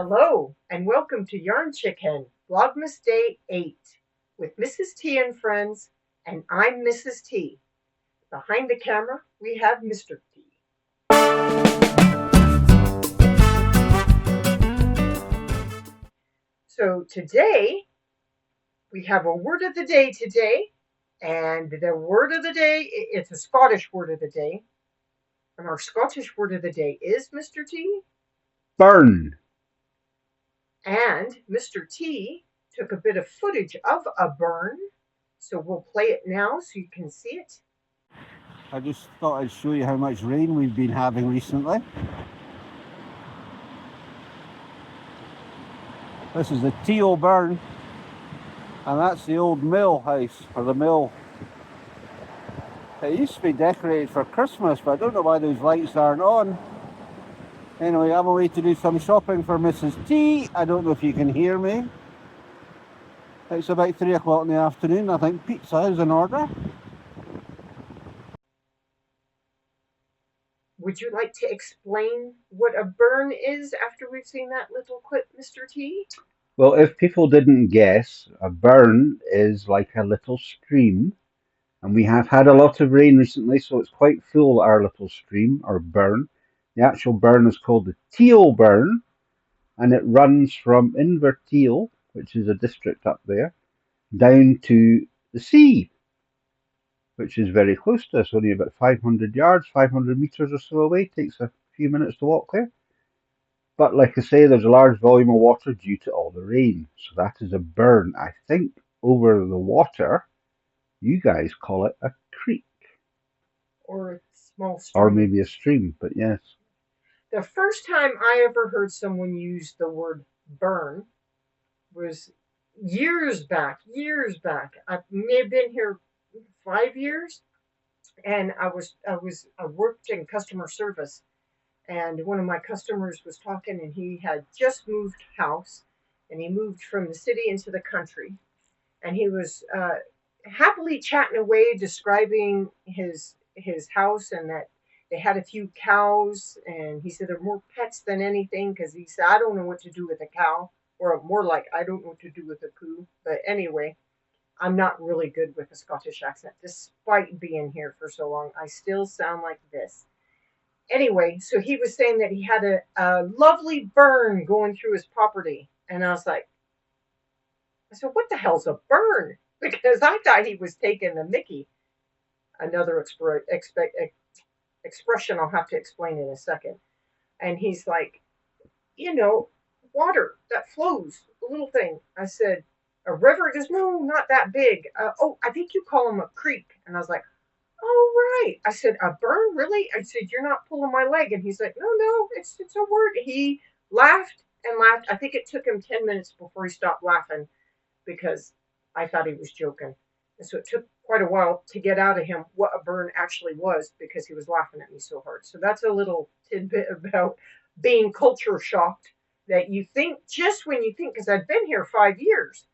Hello and welcome to Yarn ChickHen, Vlogmas Day 8 with Mrs. T and friends, and I'm Mrs. T. Behind the camera, we have Mr. T. So today, we have a word of the day today, and the word of the day, it's a Scottish word of the day, and our Scottish word of the day is, Mr. T? Burn. And Mr. T took a bit of footage of a burn, so we'll play it now so you can see it. I just thought I'd show you how much rain we've been having recently. This is the T burn, and that's the old mill house, or the mill. It used to be decorated for Christmas, but I don't know why those lights aren't on. Anyway, I'm away to do some shopping for Mrs. T. I don't know if you can hear me. It's about 3 o'clock in the afternoon. I think pizza is in order. Would you like to explain what a burn is after we've seen that little clip, Mr. T? Well, if people didn't guess, a burn is like a little stream. And we have had a lot of rain recently, so it's quite full, our little stream, or burn. The actual burn is called the Teal Burn, and it runs from Inverteal, which is a district up there, down to the sea, which is very close to us, only about 500 yards, 500 metres or so away. Takes a few minutes to walk there. But like I say, there's a large volume of water due to all the rain. So that is a burn. I think over the water, you guys call it a creek. Or a small Or stream? maybe a stream, but yes. The first time I ever heard someone use the word burn was years back, years back. I may have been here 5 years, and I worked in customer service, and one of my customers was talking, and he had just moved house, and he moved from the city into the country, and he was happily chatting away, describing his house, and that they had a few cows, and he said they're more pets than anything, because he said I don't know what to do with a cow, or more like I don't know what to do with a coo. But anyway, I'm not really good with a Scottish accent, despite being here for so long. I still sound like this. Anyway, so he was saying that he had a lovely burn going through his property, and I said, what the hell's a burn? Because I thought he was taking the Mickey. Another expression I'll have to explain in a second. And he's like, you know, water that flows, a little thing. I said, a river? He goes, no, not that big. Oh, I think you call them a creek. And I was like, oh, right. I said, a burn? Really? I said, you're not pulling my leg. And he's like, no, it's a word. He laughed and laughed. I think it took him 10 minutes before he stopped laughing, because I thought he was joking. And so it took quite a while to get out of him what a burn actually was, because he was laughing at me so hard. So that's a little tidbit about being culture shocked, that you think, just when you think, because I've been here 5 years.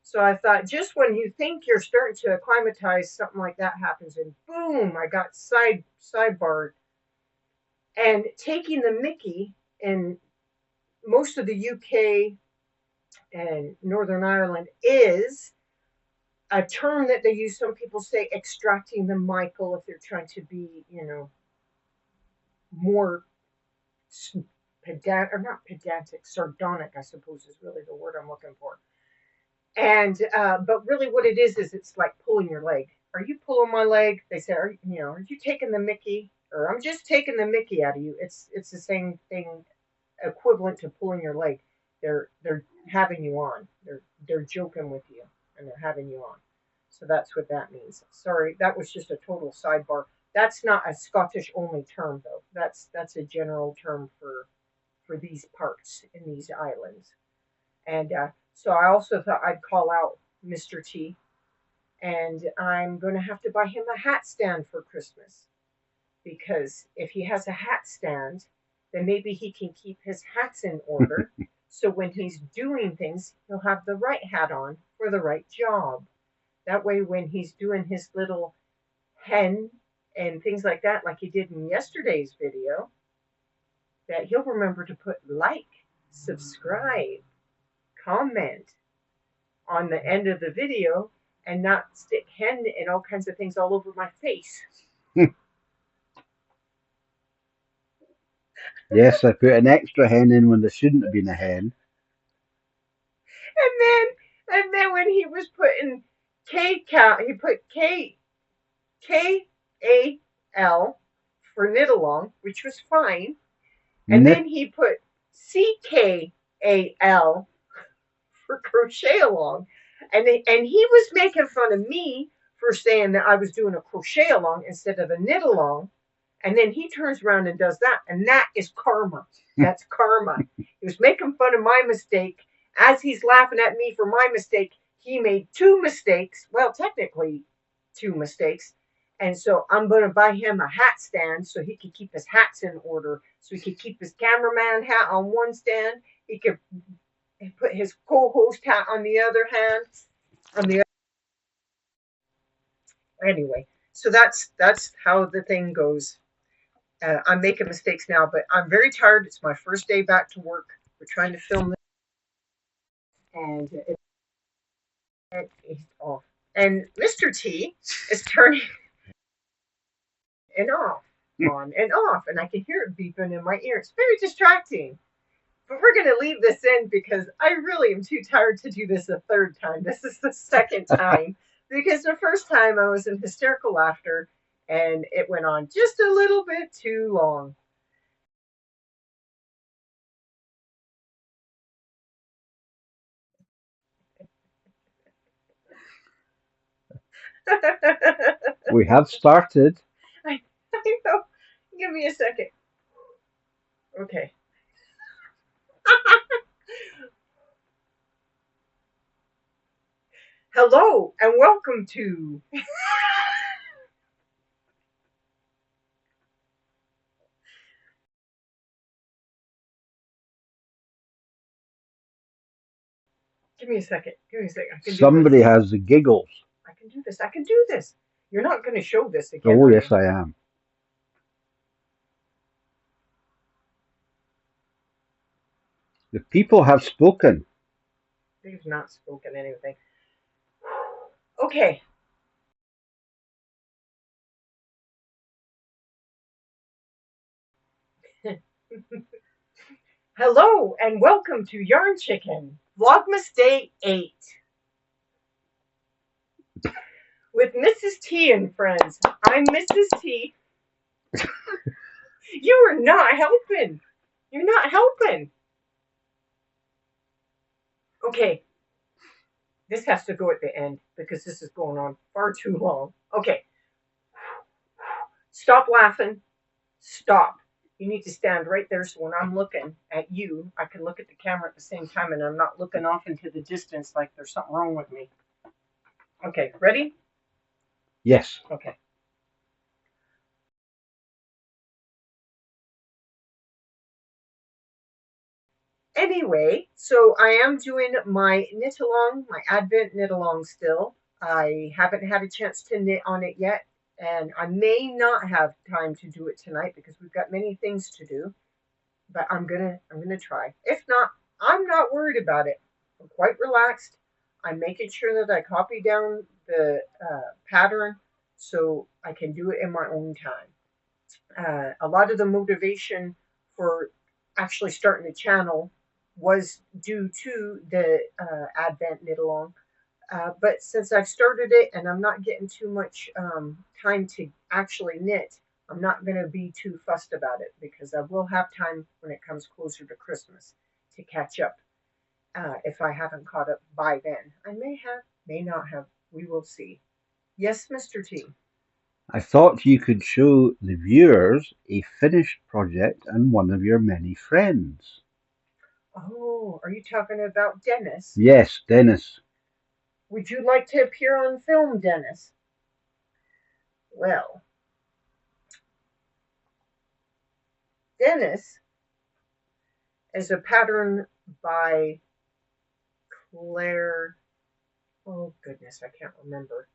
So I thought, just when you think you're starting to acclimatize, something like that happens, and boom, I got sidebarred. And taking the Mickey in most of the UK and Northern Ireland is a term that they use. Some people say extracting the Michael if they're trying to be, more pedantic, or not pedantic, sardonic, I suppose is really the word I'm looking for. And but really, what it is it's like pulling your leg. Are you pulling my leg? They say, are you taking the Mickey? Or I'm just taking the Mickey out of you. It's the same thing, equivalent to pulling your leg. They're having you on. They're joking with you, and they're having you on. So that's what that means. Sorry, that was just a total sidebar. That's not a Scottish only term, though. That's a general term for these parts in these islands. And so I also thought I'd call out Mr. T, and I'm going to have to buy him a hat stand for Christmas, because if he has a hat stand, then maybe he can keep his hats in order. So when he's doing things, he'll have the right hat on for the right job. That way, when he's doing his little hen and things like that, like he did in yesterday's video, that he'll remember to put like subscribe, comment on the end of the video, and not stick hen and all kinds of things all over my face. Yes, I put an extra hen in when there shouldn't have been a hen. And then when he was putting KAL, he put KAL for Knitalong, which was fine. And Knit. then he put CKAL for crochet along. And he was making fun of me for saying that I was doing a crochet along instead of a knit along. And then he turns around and does that. And that is karma. That's karma. He was making fun of my mistake. As he's laughing at me for my mistake, he made two mistakes. Well, technically, two mistakes. And so I'm going to buy him a hat stand so he could keep his hats in order. So he could keep his cameraman hat on one stand. He could put his co-host hat on the other hand. On the Anyway, so that's how the thing goes. I'm making mistakes now, but I'm very tired. It's my first day back to work. We're trying to film this, and it's off. And Mr. T is turning it off, on and off, and I can hear it beeping in my ear. It's very distracting. But we're going to leave this in because I really am too tired to do this a third time. This is the second time because the first time I was in hysterical laughter and it went on just a little bit too long. We have started. I know. Give me a second. Okay. Hello and welcome to. Give me a second. Give me a second. I can do Somebody this. has the giggles. I can do this. I can do this. You're not going to show this again. Oh, Are yes, you? I am. The people have spoken. They've not spoken anything. Okay. Hello and welcome to Yarn ChickHen, Vlogmas Day 8 with Mrs. T and friends. I'm Mrs. T. You are not helping. You're not helping. Okay, this has to go at the end because this is going on far too long. Okay, stop laughing. Stop. You need to stand right there so when I'm looking at you, I can look at the camera at the same time and I'm not looking off into the distance like there's something wrong with me. Okay, ready? Yes. Okay. Anyway, so I am doing my knit along, my Advent knit along still. I haven't had a chance to knit on it yet, and I may not have time to do it tonight because we've got many things to do. But I'm gonna try. If not, I'm not worried about it. I'm quite relaxed. I'm making sure that I copy down the pattern so I can do it in my own time. A lot of the motivation for actually starting the channel was due to the Advent knit along. But since I've started it and I'm not getting too much time to actually knit, I'm not going to be too fussed about it because I will have time when it comes closer to Christmas to catch up. If I haven't caught up by then, I may have, may not have. We will see. Yes, Mr. T. I thought you could show the viewers a finished project and one of your many friends. Oh, are you talking about Dennis? Yes, Dennis. Would you like to appear on film, Dennis? Well, Dennis is a pattern by Claire. Oh, goodness, I can't remember.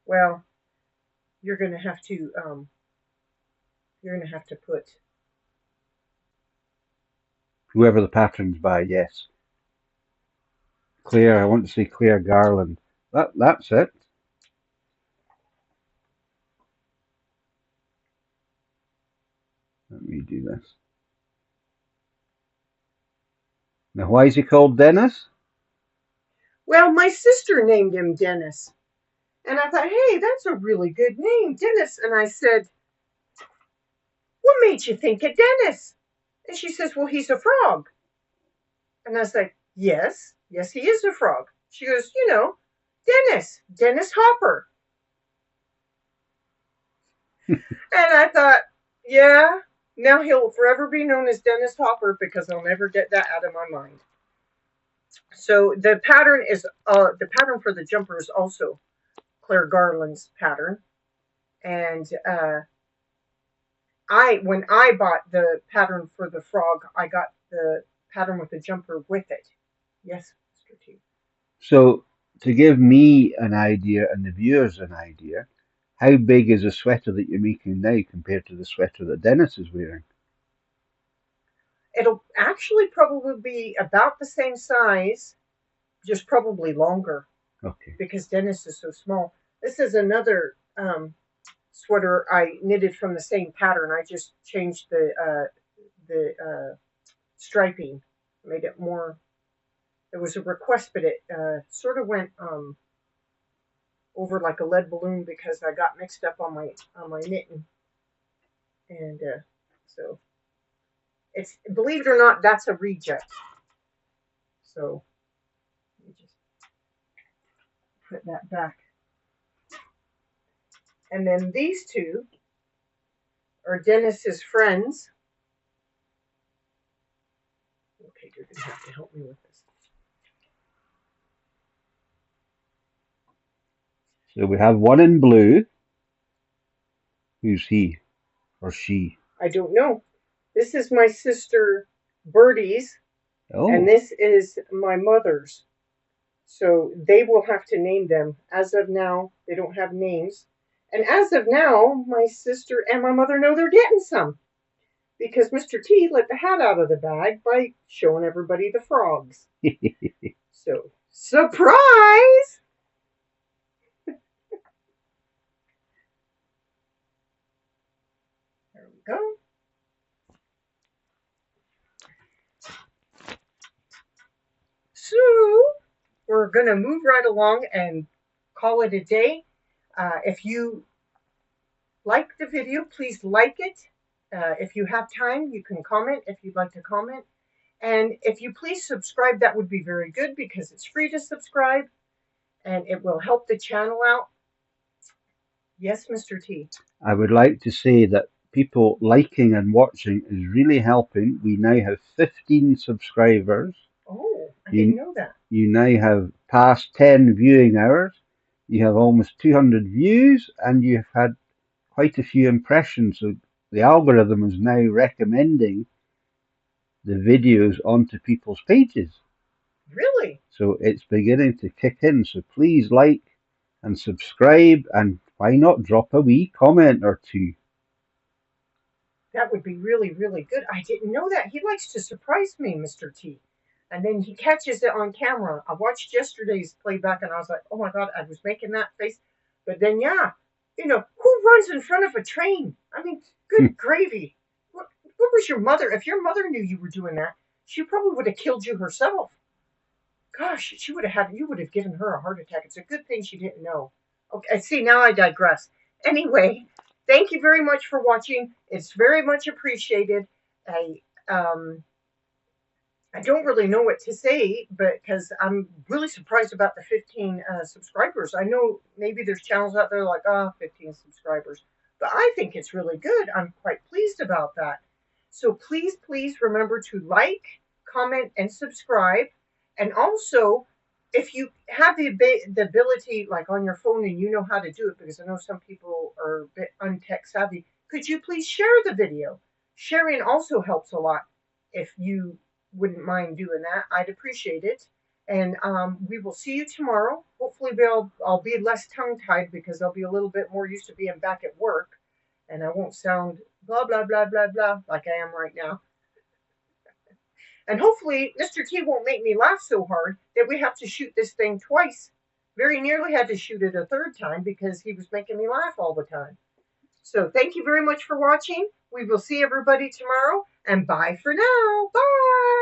Well, you're going to have to You're going to have to put... Whoever the pattern's by, yes. Claire, I want to say Claire Garland. That's it. Let me do this. Now, why is he called Dennis? Well, my sister named him Dennis. And I thought, hey, that's a really good name, Dennis. And I said, what made you think of Dennis? And she says, well, he's a frog. And I was like, yes, he is a frog. She goes, Dennis Hopper. And I thought, yeah, now he'll forever be known as Dennis Hopper because I'll never get that out of my mind. So the pattern for the jumper is also Claire Garland's pattern. And when I bought the pattern for the frog, I got the pattern with the jumper with it. Yes, Mr. T. So, to give me an idea and the viewers an idea, how big is the sweater that you're making now compared to the sweater that Dennis is wearing? It'll actually probably be about the same size, just probably longer. Okay. Because Dennis is so small. This is another sweater I knitted from the same pattern. I just changed the striping, made it more. It was a request, but it sort of went over like a lead balloon because I got mixed up on my knitting, and so it's, believe it or not, that's a reject. So let me just put that back. And then these two are Dennis's friends. Okay, you're gonna have to help me with this. So we have one in blue. Who's he or she? I don't know. This is my sister Bertie's, and Oh, this is my mother's. So they will have to name them. As of now, they don't have names. And as of now, my sister and my mother know they're getting some. Because Mr. T let the hat out of the bag by showing everybody the frogs. So, surprise! There we go. So, we're going to move right along and call it a day. If you like the video, please like it. If you have time, you can comment if you'd like to comment. And if you please subscribe, that would be very good because it's free to subscribe and it will help the channel out. Yes, Mr. T. I would like to say that people liking and watching is really helping. We now have 15 subscribers. Oh, I didn't know that. You now have past 10 viewing hours. You have almost 200 views, and you've had quite a few impressions. So the algorithm is now recommending the videos onto people's pages. Really? So it's beginning to kick in. So please like and subscribe, and why not drop a wee comment or two? That would be really, really good. I didn't know that. He likes to surprise me, Mr. T. And then he catches it on camera. I watched yesterday's playback and I was like, oh my God, I was making that face. But then, yeah, who runs in front of a train? I mean, good gravy. What was your mother? If your mother knew you were doing that, she probably would have killed you herself. Gosh, you would have given her a heart attack. It's a good thing she didn't know. Okay, see, now I digress. Anyway, thank you very much for watching. It's very much appreciated. I don't really know what to say, but because I'm really surprised about the 15 subscribers. I know maybe there's channels out there like, 15 subscribers, but I think it's really good. I'm quite pleased about that. So please, please remember to like, comment, and subscribe. And also, if you have the ability, like on your phone, and you know how to do it, because I know some people are a bit untech savvy, could you please share the video? Sharing also helps a lot. If you wouldn't mind doing that, I'd appreciate it. And we will see you tomorrow. Hopefully, I'll be less tongue-tied because I'll be a little bit more used to being back at work. and I won't sound blah, blah, blah, blah, blah like I am right now. And hopefully Mr. T won't make me laugh so hard that we have to shoot this thing twice. Very nearly had to shoot it a third time because he was making me laugh all the time. So thank you very much for watching. We will see everybody tomorrow, and bye for now. Bye.